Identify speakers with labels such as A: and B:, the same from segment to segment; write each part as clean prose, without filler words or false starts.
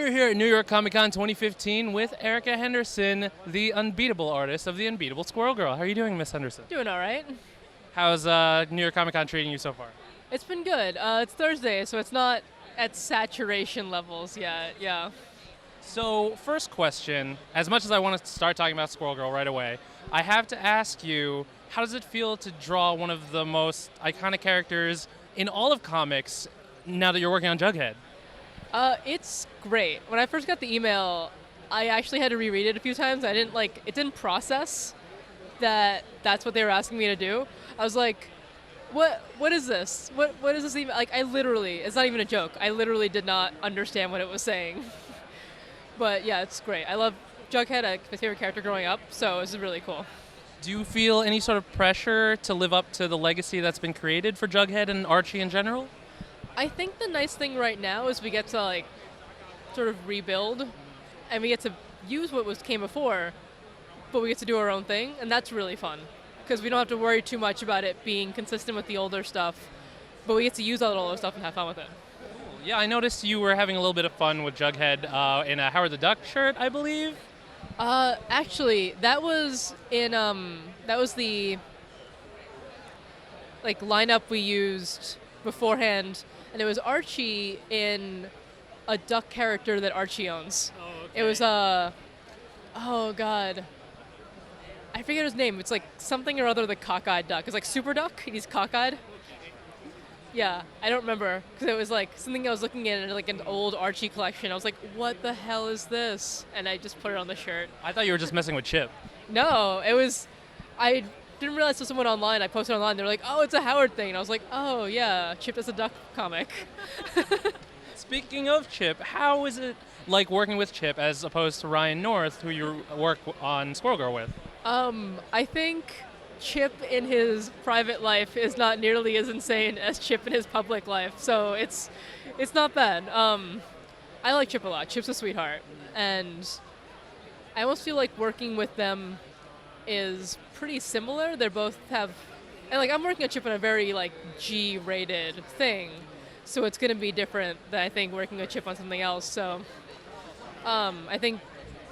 A: We're here at New York Comic Con 2015 with Erica Henderson, the unbeatable artist of the Unbeatable Squirrel Girl. How are you doing, Miss Henderson?
B: Doing all right.
A: How's New York Comic Con treating you so far?
B: It's been good. It's Thursday, so it's not at saturation levels yet. Yeah.
A: So, first question, as much as I want to start talking about Squirrel Girl right away, I have to ask you, how does it feel to draw one of the most iconic characters in all of comics now that you're working on Jughead?
B: It's great. When I first got the email, I actually had to reread it a few times. It didn't process that's what they were asking me to do. I was like, what is this? What is this even? Like, it's not even a joke. I literally did not understand what it was saying. But yeah, it's great. I love Jughead, my favorite character growing up, so this is really cool.
A: Do you feel any sort of pressure to live up to the legacy that's been created for Jughead and Archie in general?
B: I think the nice thing right now is we get to sort of rebuild, and we get to use what came before, but we get to do our own thing, and that's really fun because we don't have to worry too much about it being consistent with the older stuff, but we get to use all the older stuff and have fun with it.
A: Yeah, I noticed you were having a little bit of fun with Jughead in a Howard the Duck shirt, I believe.
B: Actually, that was the lineup we used beforehand, and it was Archie in a duck character that Archie owns.
A: Oh, okay.
B: It was oh god, I forget his name. It's like something or other the cockeyed duck. It's like Super Duck, and he's cockeyed. Yeah, I don't remember, because it was like something I was looking at in like an old Archie collection. I was like, what the hell is this? And I just put it on the shirt.
A: I thought you were just messing with Chip.
B: No, I didn't realize it was someone online. I posted online. They were like, oh, it's a Howard thing. And I was like, oh, yeah, Chip is a duck comic.
A: Speaking of Chip, how is it like working with Chip as opposed to Ryan North, who you work on Squirrel Girl with?
B: I think Chip in his private life is not nearly as insane as Chip in his public life. So it's not bad. I like Chip a lot. Chip's a sweetheart. And I almost feel like working with them is pretty similar. They both have, and I'm working on Chip on a very G-rated thing, so it's going to be different than I think working with Chip on something else. So I think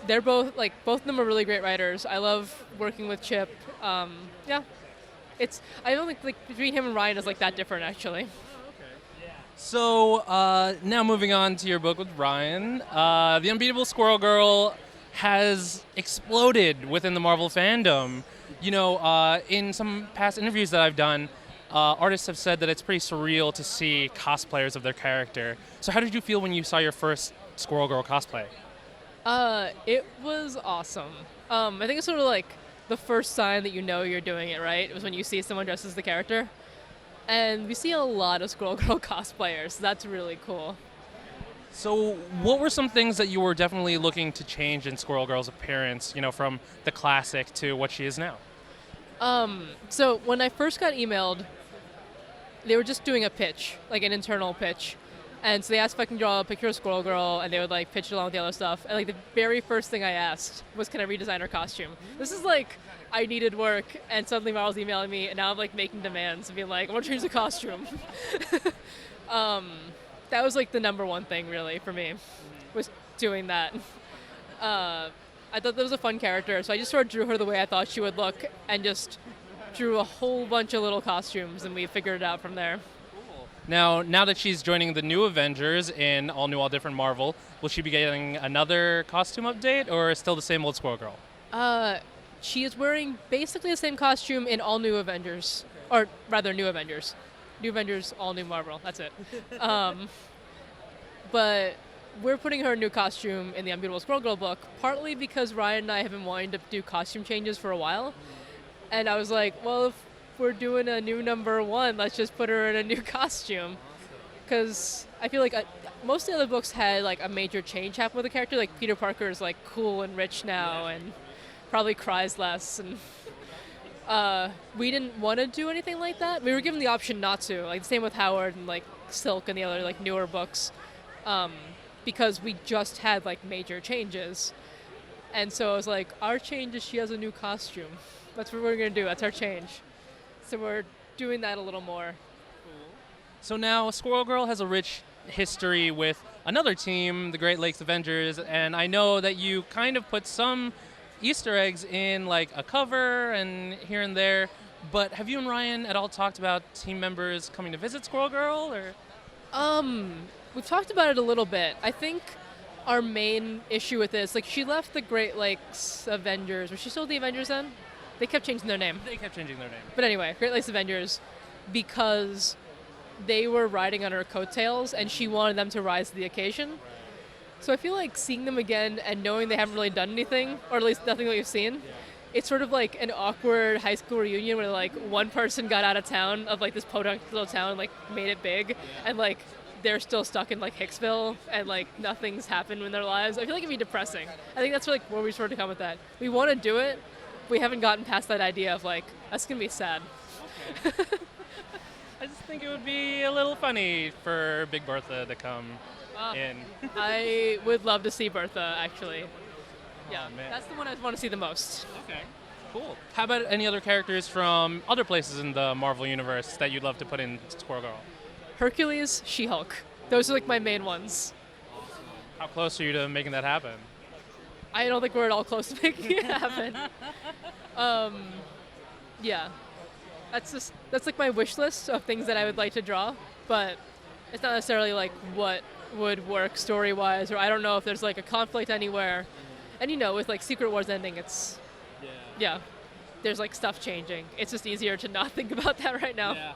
B: they're both both of them are really great writers. I love working with Chip. Yeah, I don't think between him and Ryan is that different actually.
A: So now moving on to your book with Ryan, The Unbeatable Squirrel Girl has exploded within the Marvel fandom. You know, in some past interviews that I've done, artists have said that it's pretty surreal to see cosplayers of their character. So how did you feel when you saw your first Squirrel Girl cosplay?
B: It was awesome. I think it's sort of the first sign that you know you're doing it right. It was when you see someone dressed as the character. And we see a lot of Squirrel Girl cosplayers. So that's really cool.
A: So what were some things that you were definitely looking to change in Squirrel Girl's appearance, you know, from the classic to what she is now?
B: So when I first got emailed, they were just doing a pitch, an internal pitch. And so they asked if I can draw a picture of Squirrel Girl, and they would pitch it along with the other stuff. And the very first thing I asked was, can I redesign her costume? This is I needed work, and suddenly Marvel's emailing me, and now I'm making demands and being I want to change the costume. That was the number one thing really for me, was doing that. I thought that was a fun character, so I just sort of drew her the way I thought she would look, and just drew a whole bunch of little costumes, and we figured it out from there.
A: Now that she's joining the new Avengers in All New, All Different Marvel, will she be getting another costume update, or still the same old Squirrel Girl?
B: She is wearing basically the same costume in All New Avengers, or rather New Avengers. New Avengers, All New Marvel, that's it. But we're putting her a new costume in the Unbeatable Squirrel Girl book, partly because Ryan and I have been wanting to do costume changes for a while. And I was like, well, if we're doing a new #1, let's just put her in a new costume. Because I feel most of the other books had a major change happen with the character. Peter Parker is cool and rich now and probably cries less. And we didn't want to do anything like that. We were given the option not to. The same with Howard and Silk and the other newer books. Because we just had major changes. And so I was our change is she has a new costume. That's what we're going to do. That's our change. So we're doing that a little more.
A: So now Squirrel Girl has a rich history with another team, the Great Lakes Avengers, and I know that you kind of put some Easter eggs in like a cover and here and there. But have you and Ryan at all talked about team members coming to visit Squirrel Girl, or?
B: We've talked about it a little bit. I think our main issue with this, like, she left the Great Lakes Avengers. Was she still the Avengers then? They kept changing their name.
A: They kept changing their name.
B: But anyway, Great Lakes Avengers, because they were riding on her coattails and she wanted them to rise to the occasion. So I feel like seeing them again and knowing they haven't really done anything, or at least nothing that we've seen, it's sort of like an awkward high school reunion where like one person got out of town, of like this podunk little town, and like made it big, and like they're still stuck in like Hicksville and like nothing's happened in their lives. I feel like it'd be depressing. I think that's like where we sort of come with that. We want to do it, we haven't gotten past that idea of like, that's gonna be sad.
A: Okay. I just think it would be a little funny for Big Bertha to come in.
B: I would love to see Bertha, actually. Yeah,
A: man.
B: that's the one I want to see the most.
A: Okay, cool. How about any other characters from other places in the Marvel Universe that you'd love to put in Squirrel Girl?
B: Hercules, She-Hulk. Those are like my main ones.
A: How close are you to making that happen?
B: I don't think we're at all close to making it happen. Yeah. That's like my wish list of things that I would like to draw, but it's not necessarily like what would work story-wise, or I don't know if there's like a conflict anywhere. And you know, with like Secret Wars ending, it's yeah, there's like stuff changing. It's just easier to not think about that right now.
A: Yeah.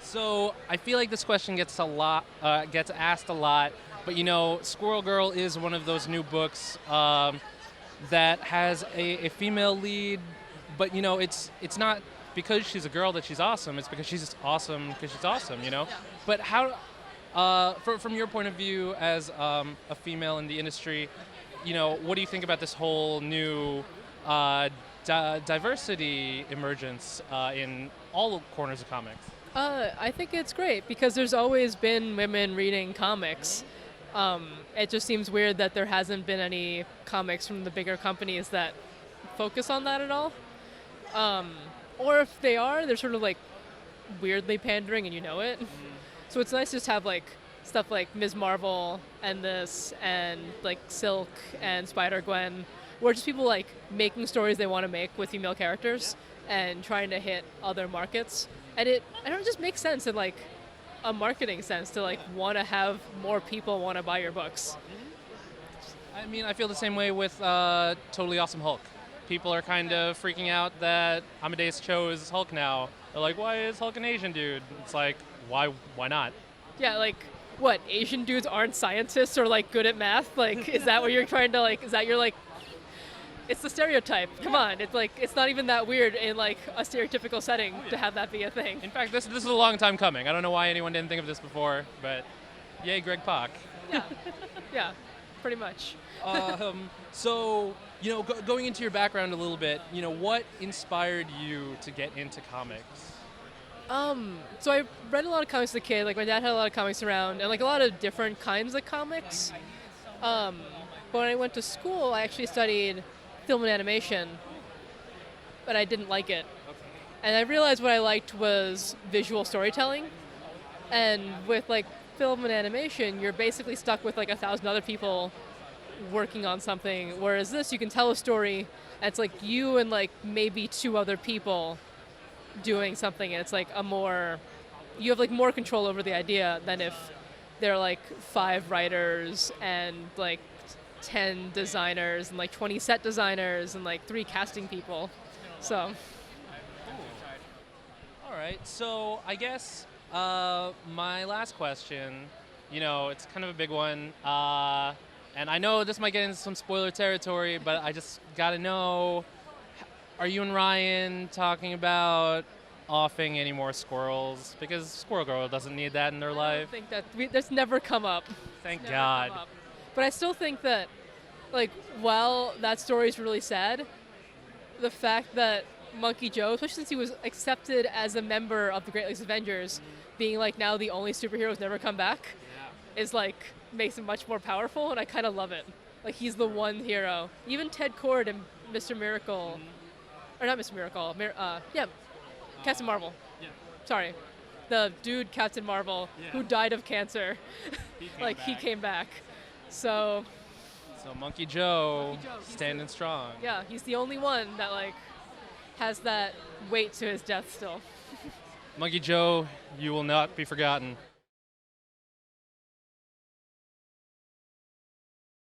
A: So I feel like this question gets asked a lot, but you know, Squirrel Girl is one of those new books that has a female lead, but you know, it's not because she's a girl that she's awesome. It's because she's just awesome because she's awesome. You know.
B: Yeah.
A: But how, from your point of view as a female in the industry, you know, what do you think about this whole new diversity emergence in all corners of comics?
B: I think it's great because there's always been women reading comics. It just seems weird that there hasn't been any comics from the bigger companies that focus on that at all. Or if they are, they're sort of like weirdly pandering and you know it. So it's nice to just have like stuff like Ms. Marvel and this and like Silk and Spider-Gwen, where just people like making stories they want to make with female characters and trying to hit other markets. And I don't know, it just makes sense in like a marketing sense to like want to have more people want to buy your books.
A: I mean, I feel the same way with Totally Awesome Hulk. People are kind of freaking out that Amadeus Cho is Hulk now. They're like, why is Hulk an Asian dude? It's like, why not?
B: Yeah, like, what, Asian dudes aren't scientists or like good at math? Like, is that what you're trying to like, is that your like, it's the stereotype. Come on, it's like, it's not even that weird in like a stereotypical setting to have that be a thing.
A: In fact, this is a long time coming. I don't know why anyone didn't think of this before, but yay, Greg Pak.
B: Yeah, pretty much.
A: So, you know, going into your background a little bit, you know, what inspired you to get into comics?
B: So I read a lot of comics as a kid. Like, my dad had a lot of comics around, and like a lot of different kinds of comics. But when I went to school, I actually studied film and animation, but I didn't like it. And I realized what I liked was visual storytelling. And with like film and animation, you're basically stuck with like 1,000 other people working on something, whereas this, you can tell a story, and it's like you and like maybe 2 other people doing something, and it's like you have like more control over the idea than if there are like 5 writers and like 10 designers and like 20 set designers and like 3 casting people. So.
A: All right, so I guess my last question, you know, it's kind of a big one. And I know this might get into some spoiler territory, but I just gotta know, are you and Ryan talking about offing any more squirrels? Because Squirrel Girl doesn't need that in their life.
B: I think that that's never come up.
A: Thank God.
B: But I still think that, like, while that story is really sad, the fact that Monkey Joe, especially since he was accepted as a member of the Great Lakes Avengers, being like now the only superhero who's never come back, is like, makes him much more powerful, and I kind of love it. Like, he's the one hero. Even Ted Kord and Mr. Miracle, or not Mr. Miracle, Captain Marvel.
A: Yeah.
B: Sorry. The dude Captain Marvel who died of cancer. He came back. So
A: Monkey Joe,
B: Monkey Joe, he's
A: standing strong.
B: yeah, he's the only one that like has that weight to his death still.
A: Monkey Joe, you will not be forgotten.